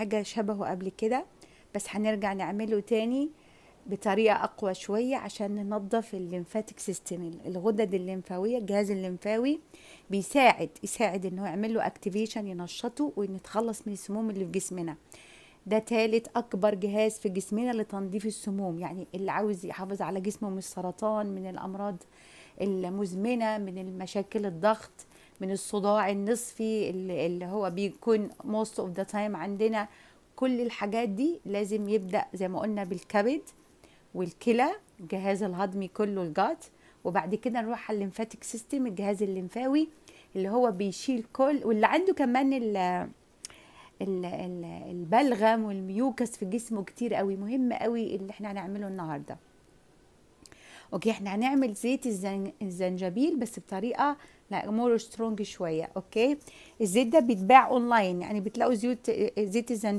حاجة شبهه قبل كده، بس هنرجع نعمله تاني بطريقة أقوى شوية عشان ننظف الليمفاتيك سيستم، الغدد الليمفاوية. الجهاز الليمفاوي يساعد إنه يعمل له اكتيفيشن، ينشطه ونتخلص من السموم اللي في جسمنا. ده تالت أكبر جهاز في جسمنا لتنظيف السموم، يعني اللي عاوز يحافظ على جسمه من السرطان، من الأمراض المزمنة، من المشاكل الضغط، من الصداع النصفي اللي هو بيكون most of the time عندنا. كل الحاجات دي لازم يبدأ زي ما قلنا بالكبد والكلى، الجهاز الهضمي كله، الجات، وبعد كده نروح على الليمفاتيك سيستم، الجهاز الليمفاوي اللي هو بيشيل كل، واللي عنده كمان البلغم والميوكس في جسمه كتير قوي. مهم قوي اللي احنا هنعمله النهارده. اوكي، احنا هنعمل زيت الزنجبيل بس بطريقه لا مور سترونج شويه. اوكي، الزيت ده بيتباع اونلاين، يعني بتلاقوا زيت الزنجبيل